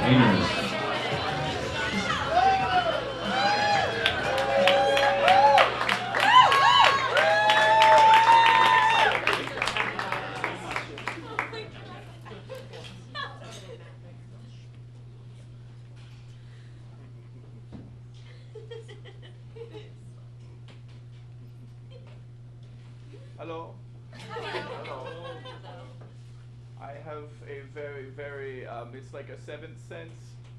entertainers. Hello. Hello. I have a very, it's like a seventh sense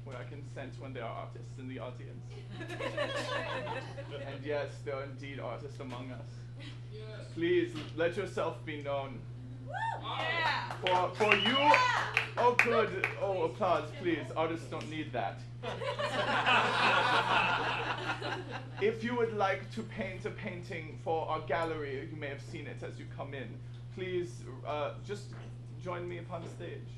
where I can sense when there are artists in the audience. And yes, there are indeed artists among us. Yes. Please, let yourself be known. Yeah. For you, oh good, oh applause, please, artists don't need that. If you would like to paint a painting for our gallery, you may have seen it as you come in, please just join me upon stage.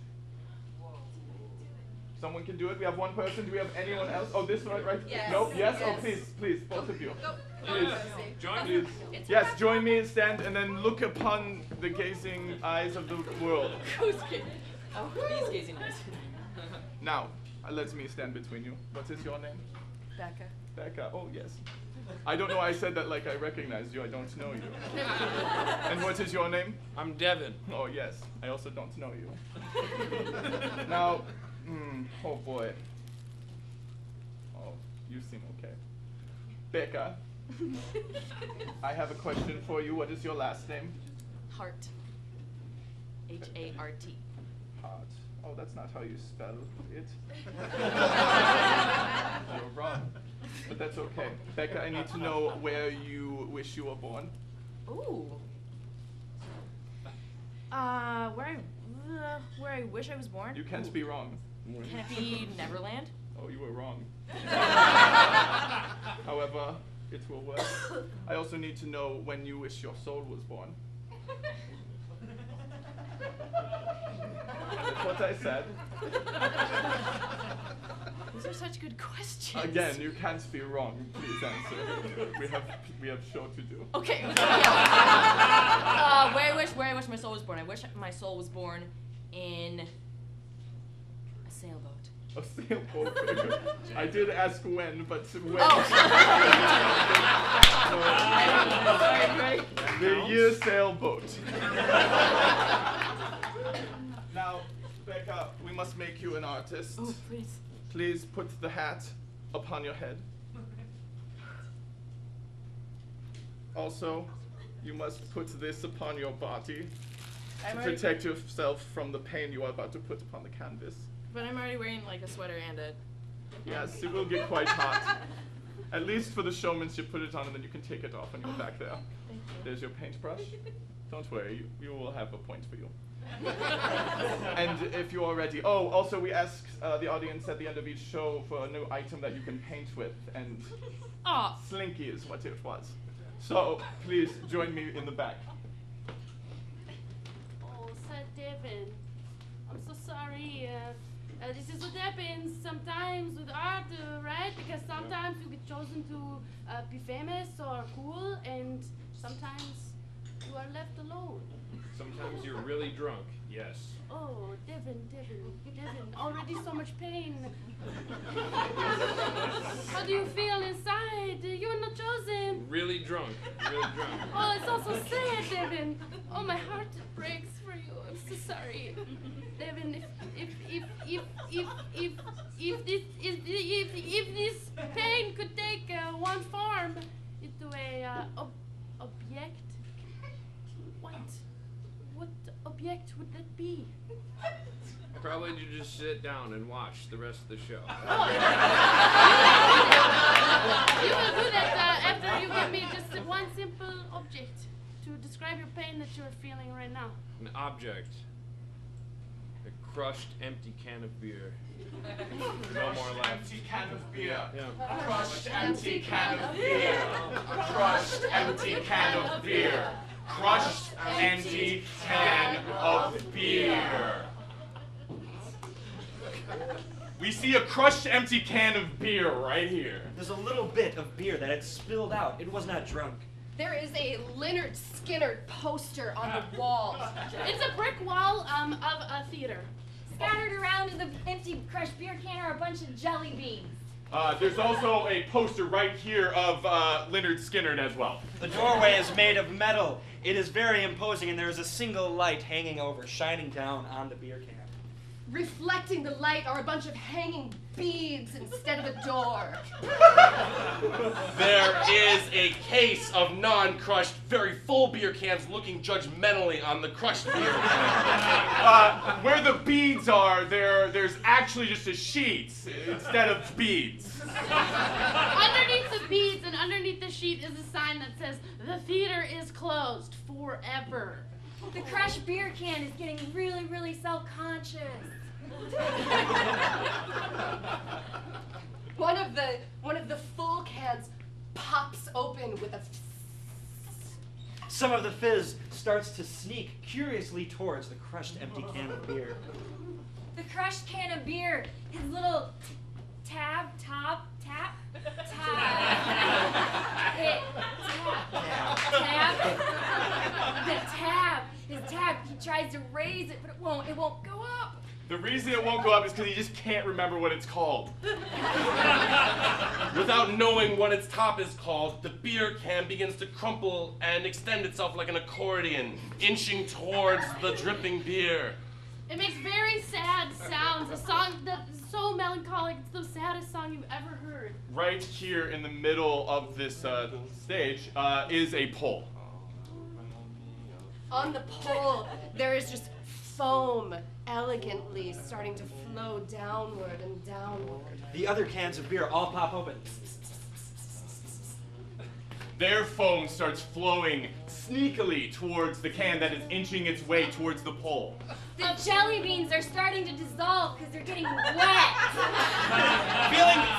Someone can do it. We have one person. Do we have anyone else? Oh, this one, right? Yes. No? Yes? Yes. Oh, please, both of you. Go. Please. Join Please. me. Yes, join me and stand and then look upon the gazing eyes of the world. Who's gazing? Oh, these gazing eyes. Now, let me stand between you. What is your name? Becca. Becca. Oh, yes. I don't know why I said that like I recognized you. I don't know you. And what is your name? I'm Devin. Oh, yes. I also don't know you. Now, oh boy. Oh, you seem okay. Becca, I have a question for you. What is your last name? Hart. H-A-R-T. Hart. Oh, that's not how you spell it. You're wrong. But that's okay. Becca, I need to know where you wish you were born. Ooh. Where I wish I was born? You can't be wrong. Can it be Neverland? Oh, you were wrong. However, it will work. I also need to know when you wish your soul was born. That's what I said. These are such good questions. Again, you can't be wrong. Please answer. We have show to do. Okay. Where I wish my soul was born. I wish my soul was born in a sailboat. A sailboat. I did ask when, but when? Oh. Sorry. The year sailboat. Now, Becca, we must make you an artist. Oh, please. Please put the hat upon your head. Also, you must put this upon your body to protect yourself from the pain you are about to put upon the canvas. But I'm already wearing like a sweater and a... Yes, it will get quite hot. At least for the showmanship, put it on and then you can take it off when you're back there. Thank you. There's your paintbrush. Don't worry, you will have a point for you. And if you're ready, oh, also we ask the audience at the end of each show for a new item that you can paint with, and Slinky is what it was. So please join me in the back. Oh, Sir Devin, I'm so sorry. This is what happens sometimes with art, right? Because sometimes you get chosen to be famous or cool, and sometimes you are left alone. Sometimes you're really drunk, yes. Oh, Devin, already so much pain. How do you feel inside? You're not chosen. Really drunk. Oh, it's also sad, Devin. Oh, my heart breaks for you. I'm so sorry. Devin, if this pain could take one form into a object, what object would that be? Probably you just sit down and watch the rest of the show. You will do that after you give me just one simple object to describe your pain that you're feeling right now. An object. A crushed, empty can of beer. No more left. Empty can of beer. Yeah. A crushed empty can of beer. A crushed empty can of beer. Crushed empty can of beer. We see a crushed empty can of beer right here. There's a little bit of beer that had spilled out. It was not drunk. There is a Leonard Skinner poster on the wall. It's a brick wall of a theater. Scattered around is an empty crushed beer can or a bunch of jelly beans? There's also a poster right here of Leonard Skinner as well. The doorway is made of metal. It is very imposing, and there is a single light hanging over, shining down on the beer can. Reflecting the light are a bunch of hanging beads instead of a door. There is a case of non-crushed, very full beer cans looking judgmentally on the crushed beer can. Where the beads are, there's actually just a sheet instead of beads. Underneath the beads and underneath the sheet is a sign that says, "The theater is closed forever." The crushed beer can is getting really, really self-conscious. One of the full cans pops open with a Some of the fizz starts to sneak curiously towards the crushed empty can of beer. The crushed can of beer, his little tab, his tab, he tries to raise it, but it won't go up. The reason it won't go up is because he just can't remember what it's called. Without knowing what its top is called, the beer can begins to crumple and extend itself like an accordion, inching towards the dripping beer. It makes very sad sounds. A song that's so melancholic. It's the saddest song you've ever heard. Right here in the middle of this stage is a pole. On the pole, there is just foam elegantly starting to flow downward and downward. The other cans of beer all pop open. Their foam starts flowing sneakily towards the can that is inching its way towards the pole. The jelly beans are starting to dissolve because they're getting wet.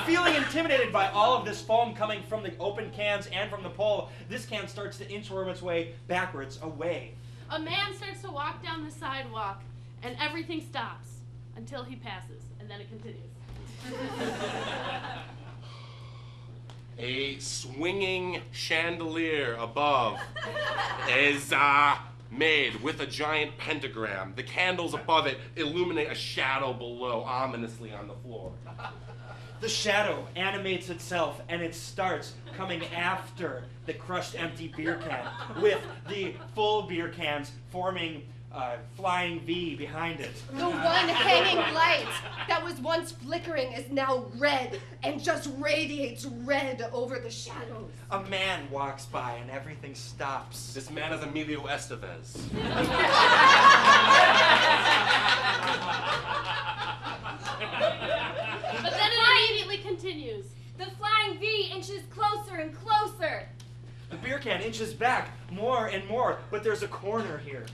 Feeling intimidated by all of this foam coming from the open cans and from the pole, this can starts to inchworm its way backwards, away. A man starts to walk down the sidewalk, and everything stops until he passes, and then it continues. A swinging chandelier above is made with a giant pentagram. The candles above it illuminate a shadow below, ominously on the floor. The shadow animates itself, and it starts coming after the crushed empty beer can, with the full beer cans forming a flying V behind it. The one hanging light that was once flickering is now red and just radiates red over the shadows. A man walks by, and everything stops. This man is Emilio Estevez. But then it immediately continues. The flying V inches closer and closer. The beer can inches back more and more, but there's a corner here.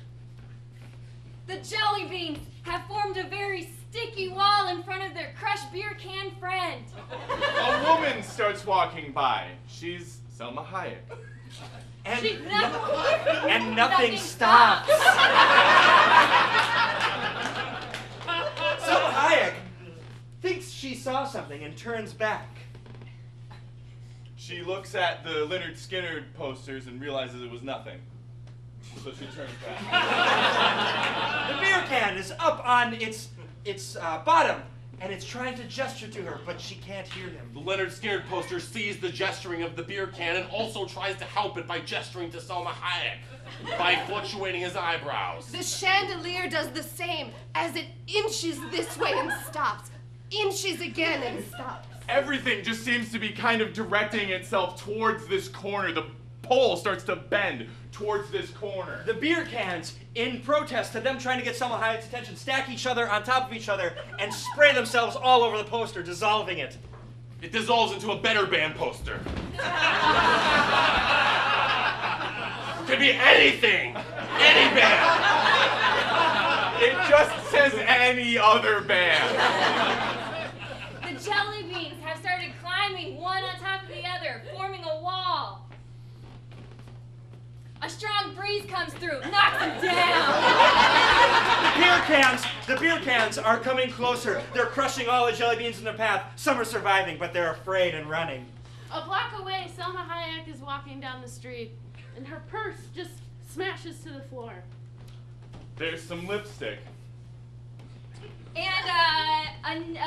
The jelly beans have formed a very sticky wall in front of their crushed beer can friend. A woman starts walking by. She's Selma Hayek. And nothing stops. Selma Hayek thinks she saw something and turns back. She looks at the Leonard Skinner posters and realizes it was nothing. So she turns back. The beer can is up on its bottom, and it's trying to gesture to her, but she can't hear him. The Leonard Skinner poster sees the gesturing of the beer can and also tries to help it by gesturing to Selma Hayek, by fluctuating his eyebrows. The chandelier does the same as it inches this way and stops, inches again and stops. Everything just seems to be kind of directing itself towards this corner. The pole starts to bend towards this corner. The beer cans, in protest to them trying to get Selma Hayek's attention, stack each other on top of each other and spray themselves all over the poster, dissolving it. It dissolves into a Better Band poster. Could be anything! Any band! It just says any other band. The jelly beans have started climbing one on top of the other, forming a wall. A strong breeze comes through, knocks them down. The beer cans are coming closer. They're crushing all the jelly beans in their path. Some are surviving, but they're afraid and running. A block away, Selma Hayek is walking down the street, and her purse just smashes to the floor. There's some lipstick. And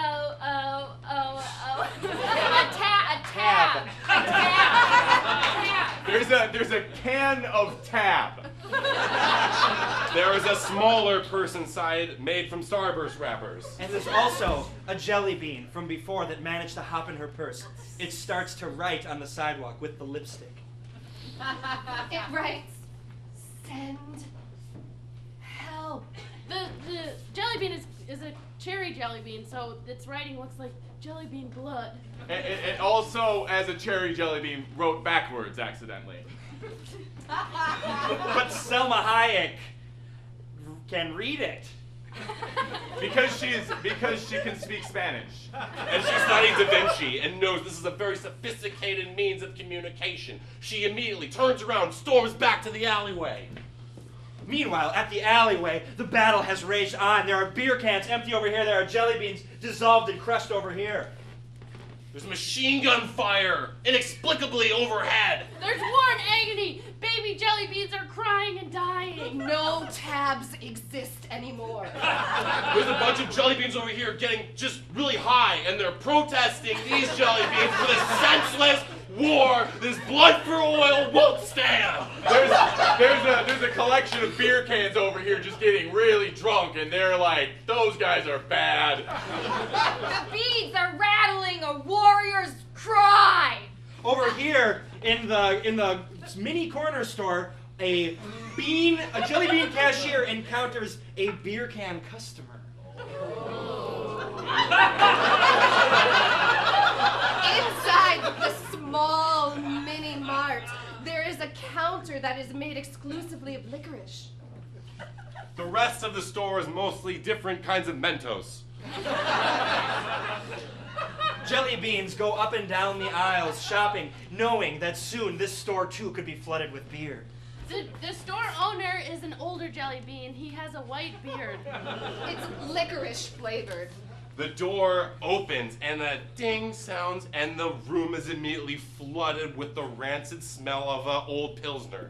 a can of tab. There is a smaller person side made from Starburst wrappers. And there's also a jelly bean from before that managed to hop in her purse. It starts to write on the sidewalk with the lipstick. It writes, send help. The jelly bean is a cherry jelly bean, so its writing looks like jelly bean blood. It also, as a cherry jelly bean, wrote backwards accidentally. But Selma Hayek can read it. Because she can speak Spanish. And she studied Da Vinci and knows this is a very sophisticated means of communication. She immediately turns around, storms back to the alleyway. Meanwhile, at the alleyway, the battle has raged on. There are beer cans empty over here. There are jelly beans dissolved and crushed over here. There's machine gun fire inexplicably overhead. There's war and agony. Baby jelly beans are crying and dying. No tabs exist anymore. There's a bunch of jelly beans over here getting just really high, and they're protesting these jelly beans for this senseless war this blood for oil won't stand. There's a collection of beer cans over here just getting really drunk, and they're like, those guys are bad. The beads are rattling a warrior's cry. Over here in the mini corner store, a jelly bean cashier encounters a beer can customer. Inside the small mini mart, there is a counter that is made exclusively of licorice. The rest of the store is mostly different kinds of Mentos. Jelly beans go up and down the aisles shopping, knowing that soon this store too could be flooded with beer. The store owner is an older jelly bean. He has a white beard. It's licorice flavored. The door opens and a ding sounds and the room is immediately flooded with the rancid smell of an old Pilsner.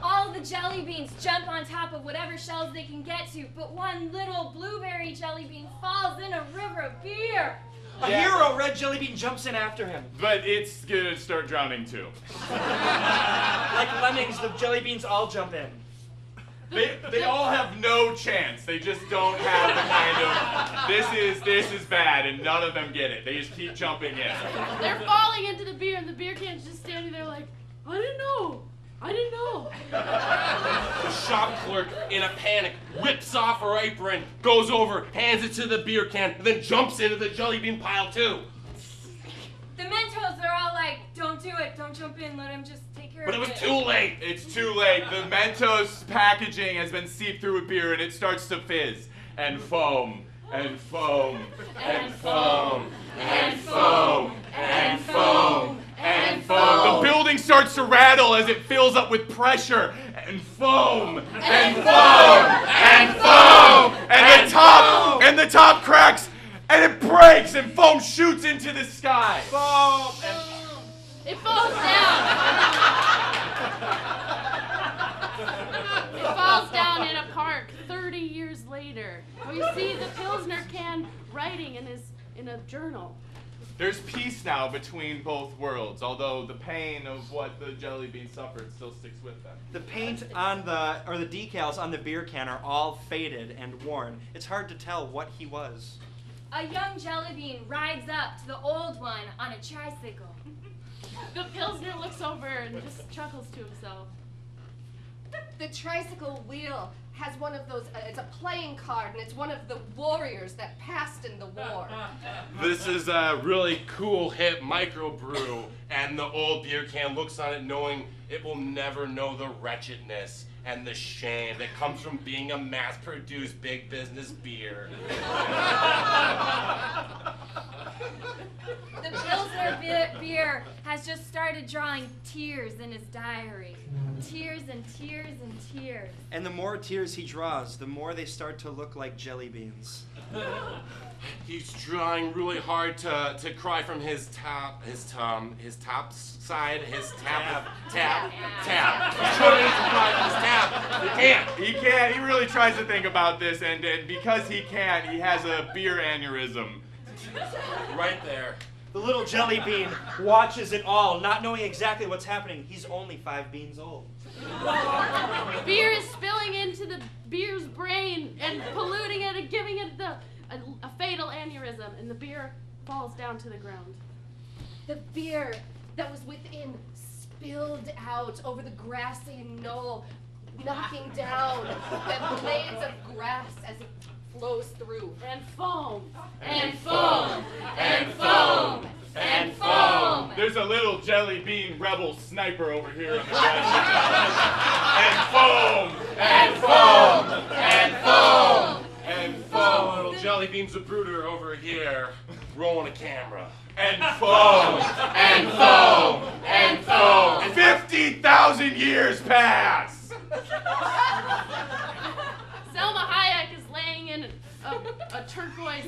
All the jelly beans jump on top of whatever shelves they can get to, but one little blueberry jelly bean falls in a river of beer. A hero red jelly bean jumps in after him. But it's gonna start drowning too. Like lemmings, the jelly beans all jump in. They all have no chance. They just don't have the kind of, this is bad, and none of them get it. They just keep jumping in. They're falling into the beer, and the beer can's just standing there like, I didn't know. The shop clerk, in a panic, whips off her apron, goes over, hands it to the beer can, and then jumps into the jelly bean pile too. The Mentos are all like, don't do it, don't jump in, let him just take care But of it it. was too late. It's too late. The Mentos packaging has been seeped through with beer, and it starts to fizz and foam and foam and foam and foam and foam and foam. The building starts to rattle as it fills up with pressure and foam and foam and foam and the top cracks and it breaks and foam shoots into the sky. Foam and It falls down. It falls down in a park 30 years later. We see the Pilsner can writing in a journal. There's peace now between both worlds, although the pain of what the jelly bean suffered still sticks with them. The paint on the decals on the beer can are all faded and worn. It's hard to tell what he was. A young jelly bean rides up to the old one on a tricycle. The Pilsner looks over and just chuckles to himself. The tricycle wheel has one of those, it's a playing card, and it's one of the warriors that passed in the war. This is a really cool, hip microbrew, and the old beer can looks on it knowing it will never know the wretchedness and the shame that comes from being a mass-produced big business beer. The Pilsner beer has just started drawing tears in his diary. Tears and tears and tears. And the more tears he draws, the more they start to look like jelly beans. He's trying really hard to cry from his top side, his tap. He's trying to cry from his tap. He can't. He really tries to think about this, and because he can't, he has a beer aneurysm. Right there. The little jelly bean watches it all, not knowing exactly what's happening. He's only 5 beans old. Beer is spilling into the beer's brain and polluting it and giving it a fatal aneurysm, and the beer falls down to the ground. The beer that was within spilled out over the grassy knoll, knocking down the blades of grass as it flows through. And foam. And foam. And foam. And foam. There's a little jelly bean rebel sniper over here on the bench. And foam. And foam! And foam! And Oh, foam. little jelly bean Zapruder over here, rolling a camera. And foam. And foam! And foam! 50,000 years pass. Selma Hayek is laying in a turquoise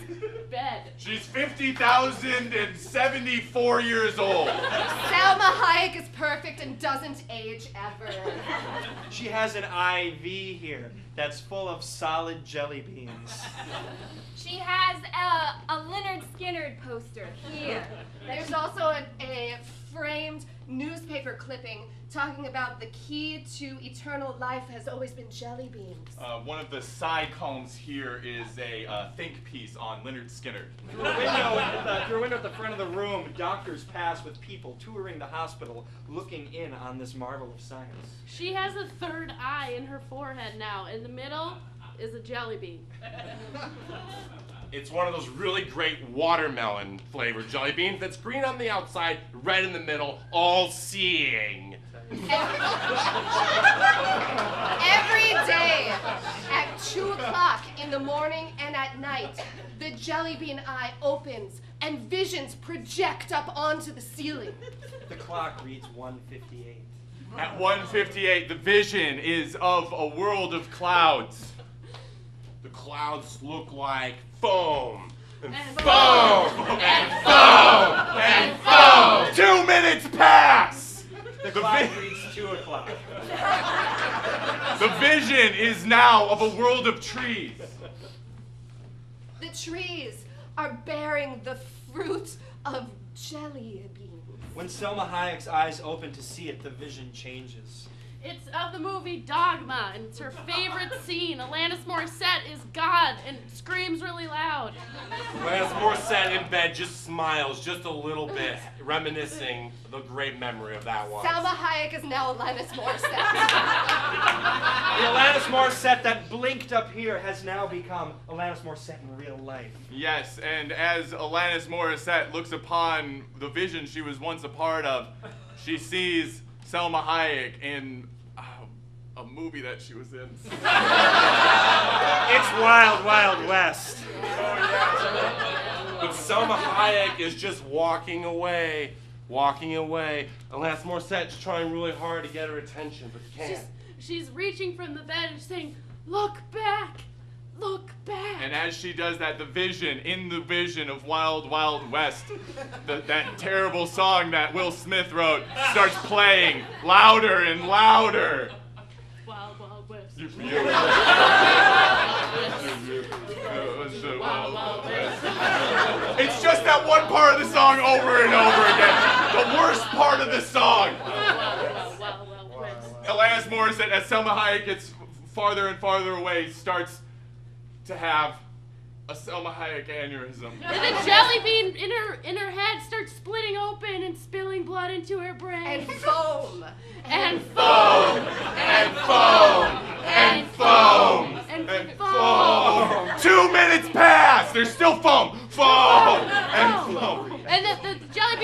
bed. She's 50,074 years old. Selma Hayek is perfect and doesn't age ever. She has an IV here that's full of solid jelly beans. She has a Leonard Skinner poster here. There's also a framed newspaper clipping talking about the key to eternal life has always been jelly beans. One of the side columns here is a think piece on Leonard Skinner. Through a window at the front of the room, doctors pass with people touring the hospital, looking in on this marvel of science. She has a third eye in her forehead now. In the middle is a jelly bean. It's one of those really great watermelon flavored jelly beans that's green on the outside, red in the middle, all seeing. Every day at 2 o'clock in the morning and at night, the jelly bean eye opens and visions project up onto the ceiling. The clock reads 1:58. At 1:58, the vision is of a world of clouds. The clouds look like foam. And Foam! And foam! And foam! 2 minutes pass! The clock reads 2 o'clock. The vision is now of a world of trees. The trees are bearing the fruit of jelly beans. When Selma Hayek's eyes open to see it, the vision changes. It's of the movie Dogma, and it's her favorite scene. Alanis Morissette is God and screams really loud. Alanis Morissette in bed just smiles just a little bit, reminiscing the great memory of that one. Selma Hayek is now Alanis Morissette. The Alanis Morissette that blinked up here has now become Alanis Morissette in real life. Yes, and as Alanis Morissette looks upon the vision she was once a part of, she sees Selma Hayek in a movie that she was in. It's Wild Wild West. But Selma Hayek is just walking away. Alanis Morissette's trying really hard to get her attention, but can't. She's reaching from the bed and saying, "Look back, look back." And as she does that, the vision of Wild Wild West, that terrible song that Will Smith wrote, starts playing louder and louder. Wild Wild West. It's just that one part of the song over and over again. The worst part of the song. Wild West. Alanis Morissette, as Selma Hayek gets farther and farther away, starts to have a Selma Hayek aneurysm. And the jelly bean in her head starts splitting open and spilling blood into her brain. And foam. And Foam! And foam! And foam! And foam. 2 minutes pass. There's still foam. Foam and foam. And the jelly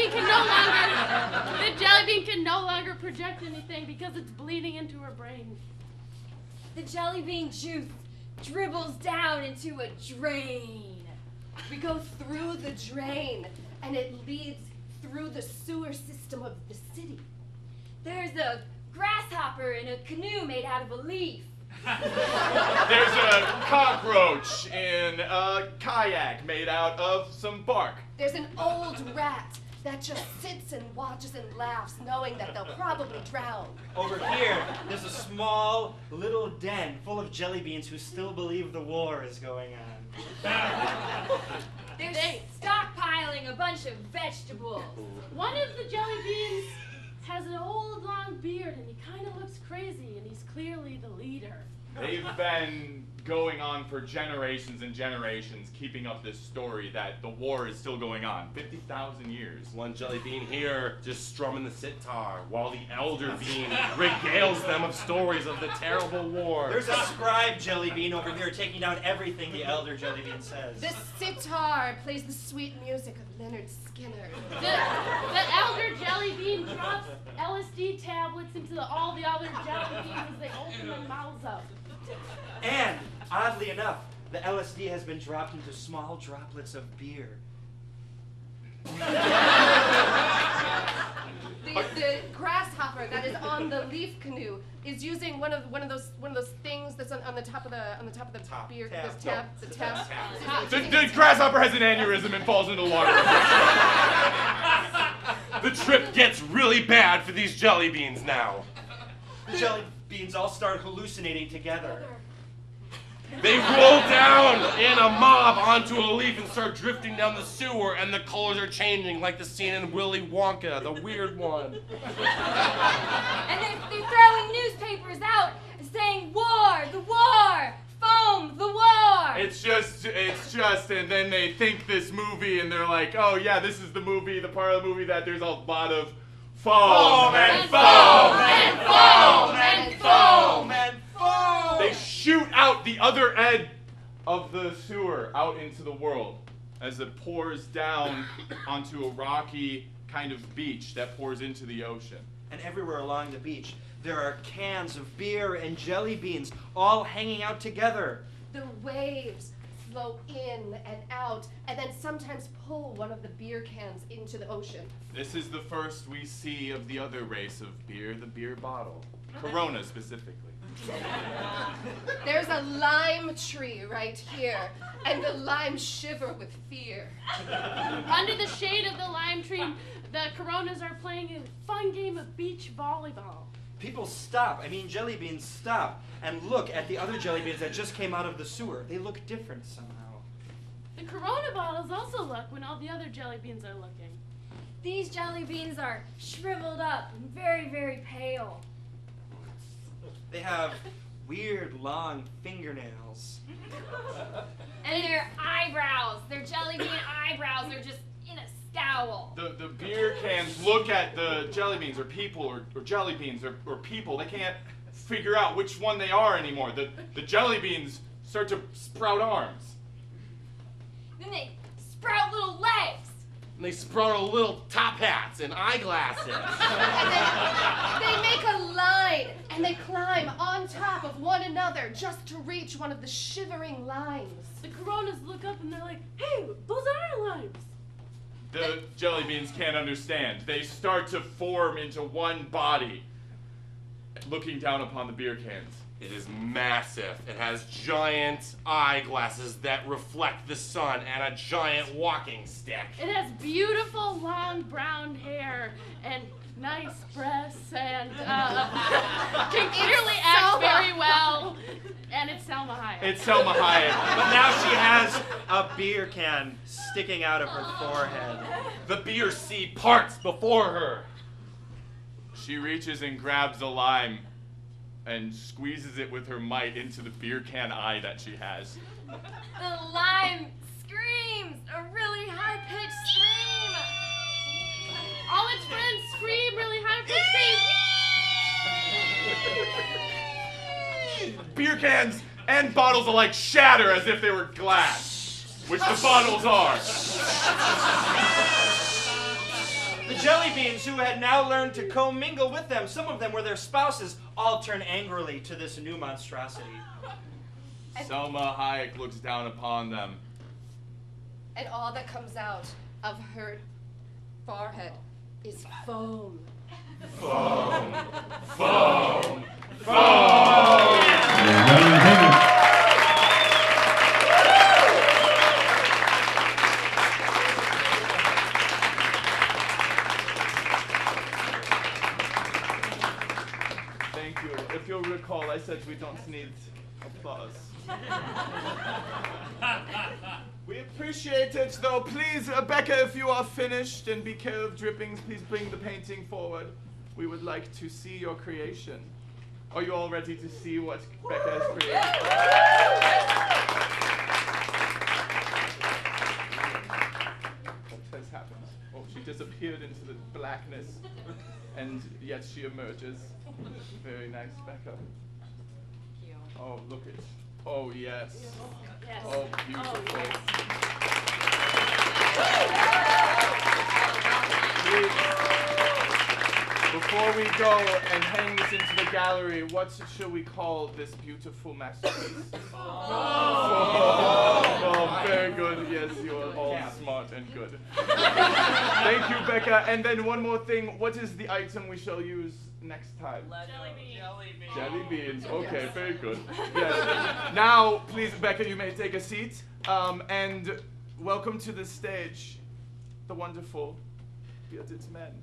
bean can no longer project anything because it's bleeding into her brain. The jelly bean juice dribbles down into a drain. We go through the drain, and it leads through the sewer system of the city. There's a grasshopper in a canoe made out of a leaf. There's a cockroach in a kayak made out of some bark. There's an old rat that just sits and watches and laughs, knowing that they'll probably drown. Over here, there's a small little den full of jelly beans who still believe the war is going on. They're stockpiling a bunch bunch of vegetables. One of the jelly beans has an old long beard and he kind of looks crazy and he's clearly the leader. They've been going on for generations and generations, keeping up this story that the war is still going on. 50,000 years. One jelly bean here just strumming the sitar, while the elder bean regales them of stories of the terrible war. There's a scribe jelly bean over here taking down everything the elder jelly bean says. The sitar plays the sweet music of Leonard Skinner. The elder jelly bean drops LSD tablets into all the other jelly beans as they open their mouths up. And, oddly enough, the LSD has been dropped into small droplets of beer. The grasshopper that is on the leaf canoe is using one of those things that's on the top of the beer Tap. the tap. The grasshopper has an aneurysm and falls into the water. The trip gets really bad for these jelly beans now. The jelly beans all start hallucinating together. They roll down in a mob onto a leaf and start drifting down the sewer, and the colors are changing like the scene in Willy Wonka, the weird one. And they're throwing newspapers out saying, war, the war, foam, the war. It's just, and then they think this movie and they're like, oh yeah, this is the movie, the part of the movie that there's a lot of foam and foam and foam and foam and foam. They shoot out the other end of the sewer out into the world as it pours down onto a rocky kind of beach that pours into the ocean. And everywhere along the beach, there are cans of beer and jelly beans all hanging out together. The waves flow in and out, and then sometimes pull one of the beer cans into the ocean. This is the first we see of the other race of beer, the beer bottle. Corona specifically. There's a lime tree right here, and the limes shiver with fear. Under the shade of the lime tree, the Coronas are playing a fun game of beach volleyball. People stop, jelly beans stop, and look at the other jelly beans that just came out of the sewer. They look different somehow. The Corona bottles also look when all the other jelly beans are looking. These jelly beans are shriveled up and very, very pale. They have weird, long fingernails. And their eyebrows, their jelly bean eyebrows are just in a scowl. The beer cans look at the jelly beans or people or jelly beans or people. They can't figure out which one they are anymore. The jelly beans start to sprout arms. Then they sprout little legs. And they sprout little top hats and eyeglasses. And they make a line, and they climb on top of one another just to reach one of the shivering limes. The Coronas look up and they're like, hey, those are our limes. The jelly beans can't understand. They start to form into one body, looking down upon the beer cans. It is massive. It has giant eyeglasses that reflect the sun and a giant walking stick. It has beautiful long brown hair and nice breasts and can clearly act very well. And it's Selma Hayek. It's Selma Hayek. But now she has a beer can sticking out of her forehead. The beer sea parts before her. She reaches and grabs a lime and squeezes it with her might into the beer can eye that she has. The lime screams a really high-pitched scream. All its friends scream really high-pitched screams. Beer cans and bottles alike shatter as if they were glass, which the bottles are. The jelly beans, who had now learned to commingle with them, some of them were their spouses, all turn angrily to this new monstrosity. Selma Hayek looks down upon them. And all that comes out of her forehead is foam. Foam! Foam! Foam! Thank you. If you'll recall, I said we don't need applause. We appreciate it, though. Please, Becca, if you are finished and be care of drippings, please bring the painting forward. We would like to see your creation. Are you all ready to see what Becca has created? What has happened? Oh, she disappeared into the blackness, and yet she emerges. Very nice, Becca. Oh, look at. Oh, yes. Yes. Oh, beautiful. Oh, yes. Before we go and hang this into the gallery, what should we call this beautiful masterpiece? Oh, very good. Yes, you are all smart and good. Thank you, Becca. And then one more thing. What is the item we shall use next time? Jelly beans. Jelly beans. Okay, very good. Yes. Now, please, Becca, you may take a seat. And welcome to the stage, the wonderful bearded men.